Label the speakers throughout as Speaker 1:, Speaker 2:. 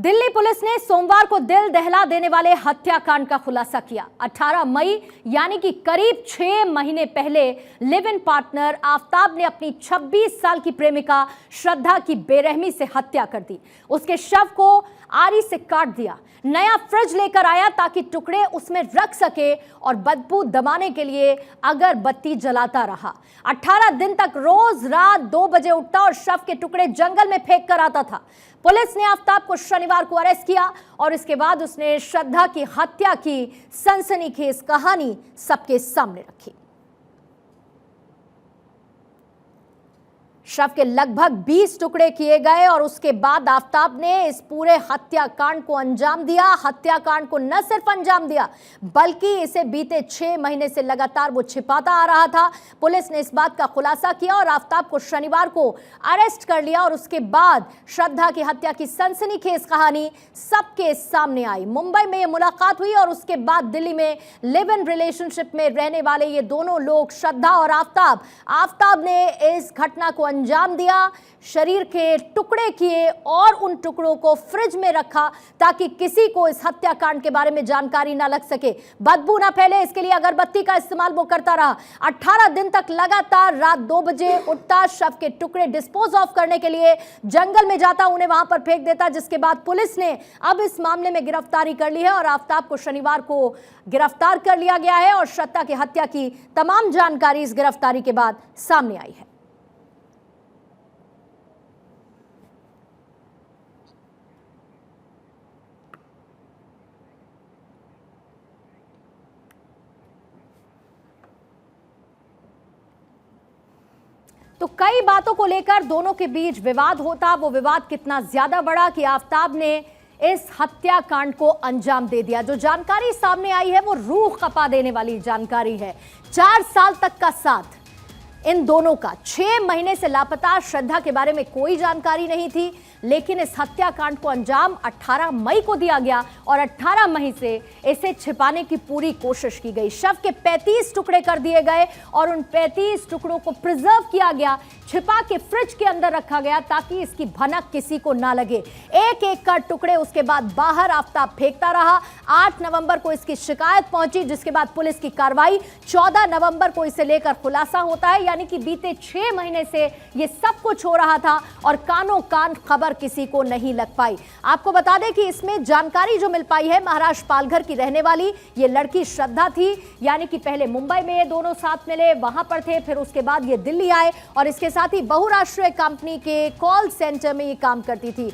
Speaker 1: Delhi police ने सोमवार को दिल दहला देने वाले हत्याकांड का खुलासा किया। 18 मई यानी कि करीब 6 महीने पहले लिव इन पार्टनर आफताब ने अपनी 26 साल की प्रेमिका श्रद्धा की बेरहमी से हत्या कर दी। उसके शव को आरी से काट दिया, नया फ्रिज लेकर आया ताकि टुकड़े उसमें रख सके और बदबू दबाने के लिए अगरबत्ती जलाता रहा। 18 दिन तक रोज रात 2 बजे उठता और शव के टुकड़े जंगल में फेंक कर आता था। पुलिस ने आफताब को शनिवार को अरेस्ट किया और इसके बाद उसने श्रद्धा की हत्या की सनसनीखेज कहानी सबके सामने रखी। शव के लगभग 20 टुकड़े किए गए और उसके बाद आफताब ने इस पूरे हत्याकांड को अंजाम दिया। हत्याकांड को न सिर्फ अंजाम दिया बल्कि इसे बीते 6 महीने से लगातार वो छिपाता आ रहा था। पुलिस ने इस बात का खुलासा किया और आफताब को शनिवार को अरेस्ट कर लिया और उसके बाद श्रद्धा की हत्या की सनसनीखेज कहानी सबके सामने आई। मुंबई में ये मुलाकात हुई और उसके बाद दिल्ली में लिव इन रिलेशनशिप में रहने वाले ये दोनों लोग श्रद्धा और आफताब ने इस घटना को अंजाम दिया। शरीर के टुकड़े किए और उन टुकड़ों को फ्रिज में रखा ताकि किसी को इस हत्याकांड के बारे में जानकारी ना लग सके, बदबू ना फैले। इसके लिए अगरबत्ती का इस्तेमाल वो करता रहा। 18 दिन तक लगातार रात 2 बजे उठता, शव के टुकड़े डिस्पोज ऑफ करने के लिए जंगल में जाता, उन्हें वहां पर फेंक देता, जिसके बाद पुलिस ने अब इस मामले में गिरफ्तारी कर ली है और आफताब को शनिवार को गिरफ्तार कर लिया गया है और श्रद्धा की हत्या की तमाम जानकारी इस गिरफ्तारी के बाद सामने आई है। तो कई बातों को लेकर दोनों के बीच विवाद होता। वो विवाद कितना ज्यादा बड़ा कि आफताब ने इस हत्याकांड को अंजाम दे दिया। जो जानकारी सामने आई है वो रूह कपा देने वाली जानकारी है। 4 साल तक का साथ इन दोनों का, 6 महीने से लापता श्रद्धा के बारे में कोई जानकारी नहीं थी, लेकिन इस हत्याकांड को अंजाम 18 मई को दिया गया और 18 मई से इसे छिपाने की पूरी कोशिश की गई। शव के 35 टुकड़े कर दिए गए और उन 35 टुकड़ों को प्रिजर्व किया गया, छिपा के फ्रिज के अंदर रखा गया ताकि इसकी भनक किसी को ना लगे। एक एक कर टुकड़े उसके बाद बाहर आफताब फेंकता रहा। 8 नवंबर को इसकी शिकायत पहुंची, जिसके बाद पुलिस की कार्रवाई। 14 नवंबर को इसे लेकर खुलासा होता है, यानी कि बीते 6 महीने से ये सब कुछ हो रहा था और कानों कान खबर किसी को नहीं लग पाई। आपको बता दें कि इसमें जानकारी जो मिल पाई है, महाराष्ट्र पालघर की रहने वाली ये लड़की श्रद्धा थी, यानी कि पहले मुंबई में ये दोनों साथ मिले, वहां पर थे, फिर उसके बाद ये दिल्ली आए और इसके साथ ही बहुराष्ट्रीय कंपनी के कॉल सेंटर में ये काम करती थी।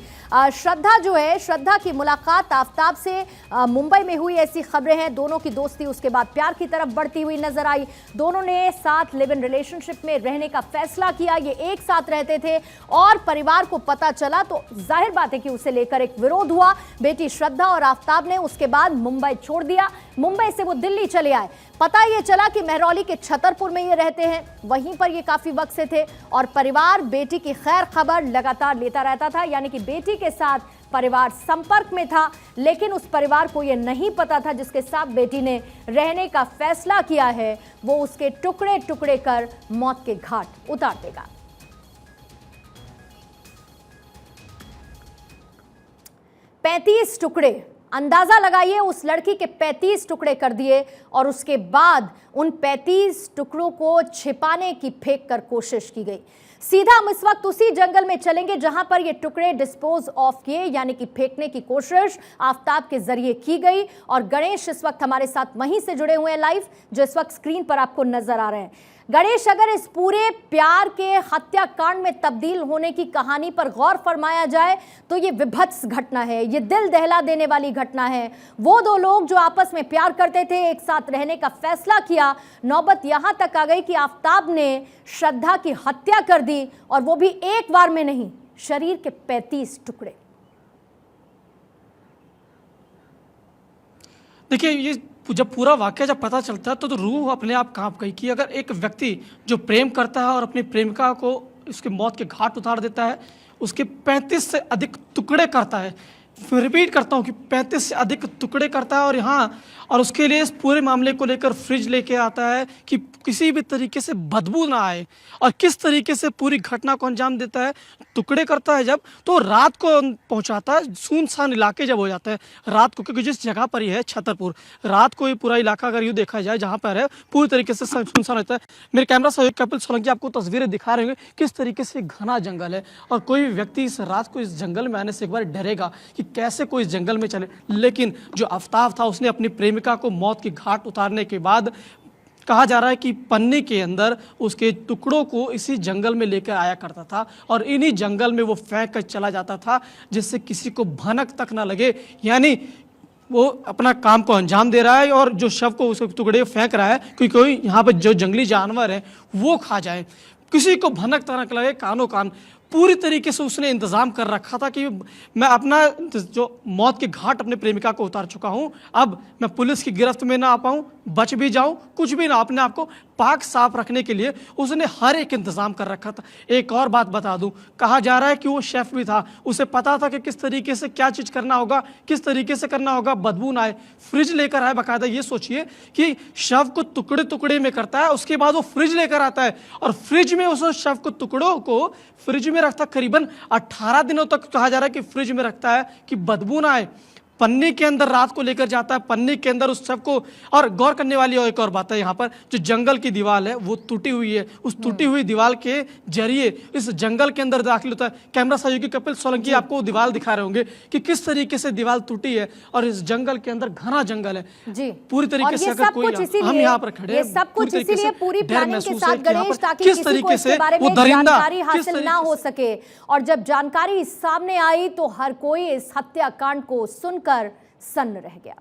Speaker 1: श्रद्धा जो है, श्रद्धा की मुलाकात आफताब से मुंबई में हुई, ऐसी खबरें हैं। दोनों की दोस्ती उसके बाद प्यार की तरफ बढ़ती हुई नजर आई। दोनों ने साथ लिव इन रिलेशनशिप में रहने का फैसला किया। ये एक साथ रहते थे और परिवार को पता चला तो जाहिर बात है कि उसे लेकर एक विरोध हुआ। बेटी श्रद्धा और आफताब ने उसके बाद मुंबई छोड़ दिया। मुंबई से वो दिल्ली चले आए। पता ये चला कि महरौली के छतरपुर में ये रहते हैं, वहीं पर ये काफी वक्त से थे और परिवार बेटी की खैर खबर लगातार लेता रहता था, यानी कि बेटी के साथ परिवार संपर्क में था। लेकिन उस परिवार को यह नहीं पता था जिसके साथ बेटी ने रहने का फैसला किया है, वो उसके टुकड़े टुकड़े कर मौत के घाट उतार देगा। 35 टुकड़े, अंदाजा लगाइए, उस लड़की के 35 टुकड़े कर दिए और उसके बाद उन 35 टुकड़ों को छिपाने की फेंक कर कोशिश की गई। सीधा हम इस वक्त उसी जंगल में चलेंगे जहां पर ये टुकड़े डिस्पोज ऑफ किए, यानी कि फेंकने की कोशिश आफताब के जरिए की गई। और गणेश इस वक्त हमारे साथ वहीं से जुड़े हुए हैं लाइव, जो इस वक्त स्क्रीन पर आपको नजर आ रहे हैं। गणेश, अगर इस पूरे प्यार के हत्याकांड में तब्दील होने की कहानी पर गौर फरमाया जाए तो ये विभत्स घटना है, ये दिल दहला देने वाली घटना है। वो 2 लोग जो आपस में प्यार करते थे, एक साथ रहने का फैसला किया, नौबत यहां तक आ गई कि आफताब ने श्रद्धा की हत्या कर दी और वो भी एक बार में नहीं, शरीर के 35 टुकड़े।
Speaker 2: देखिए, ये जब पूरा वाकया जब पता चलता है तो रूह अपने आप कांप गई कि अगर एक व्यक्ति जो प्रेम करता है और अपनी प्रेमिका को इसके मौत के घाट उतार देता है, उसके 35 से अधिक टुकड़े करता है, रिपीट करता हूँ कि 35 से अधिक टुकड़े करता है, और उसके लिए इस पूरे मामले को लेकर फ्रिज लेके आता है कि किसी भी तरीके से बदबू ना आए, और किस तरीके से पूरी घटना को अंजाम देता है। टुकड़े करता है जब, तो रात को पहुंचाता है, सुनसान इलाके जब हो जाता है रात को, क्योंकि जिस जगह पर ये है छतरपुर, रात को ये पूरा इलाका अगर यूँ देखा जाए जहाँ पर है पूरी तरीके से सुनसान रहता है। मेरे कैमरा सहयोगी कपिल सोलंकी आपको तस्वीरें दिखा रहे होंगे किस तरीके से घना जंगल है, और कोई भी व्यक्ति इस रात को इस जंगल में आने से एक बार डरेगा कि कैसे कोई इस जंगल में चले। लेकिन जो आफ्ताब था उसने अपनी प्रेमिका को मौत की घाट उतारने के बाद, कहा जा रहा है कि पन्नी के अंदर उसके टुकड़ों को इसी जंगल में लेकर आया करता था, और इन्हीं जंगल में वो फेंक कर चला जाता था जिससे किसी को भनक तक ना लगे। यानी वो अपना काम को अंजाम दे रहा है, और जो शव को उसके टुकड़े फेंक रहा है क्योंकि कोई यहाँ पर जो जंगली जानवर है वो खा जाए, किसी को भनक तक लगे, कानों कान। पूरी तरीके से उसने इंतज़ाम कर रखा था कि मैं अपना जो मौत की घाट अपने प्रेमिका को उतार चुका हूँ, अब मैं पुलिस की गिरफ्त में ना आ पाऊँ, बच भी जाऊँ, कुछ भी ना, अपने आप को पाक साफ रखने के लिए उसने हर एक इंतज़ाम कर रखा था। एक और बात बता दूं, कहा जा रहा है कि वो शेफ़ भी था, उसे पता था कि किस तरीके से क्या चीज़ करना होगा, किस तरीके से करना होगा, बदबू ना आए। फ्रिज लेकर आए बाकायदा। ये सोचिए कि शव को टुकड़े टुकड़े में करता है, उसके बाद वो फ्रिज लेकर आता है, और फ्रिज में उस शव को टुकड़ों को फ्रिज में रखता करीबन 18 दिनों तक, कहा जा रहा है कि फ्रिज में रखता है कि बदबू ना आए। पन्नी के अंदर रात को लेकर जाता है, पन्नी के अंदर उस सब को। और गौर करने वाली और एक और बात है, यहाँ पर जो जंगल की दीवार है वो टूटी हुई है, उस टूटी हुई दीवार के जरिए इस जंगल के अंदर दाखिल होता है। कैमरा सहयोगी कपिल सोलंकी आपको दीवार दिखा रहे होंगे कि किस तरीके से दीवार टूटी है, और इस जंगल के अंदर घना जंगल है
Speaker 1: जी।
Speaker 2: पूरी तरीके से। अगर कोई हम यहाँ पर खड़े हैं,
Speaker 1: सब कुछ इसीलिए पूरी प्लानिंग के साथ गणेश, ताकि
Speaker 2: किस
Speaker 1: किसी को
Speaker 2: तरीके
Speaker 1: इसके
Speaker 2: से
Speaker 1: बारे
Speaker 2: वो
Speaker 1: में
Speaker 2: दरिंदा
Speaker 1: जानकारी हासिल ना हो सके। और जब जानकारी सामने आई तो हर कोई इस हत्याकांड को सुनकर सन्न रह गया।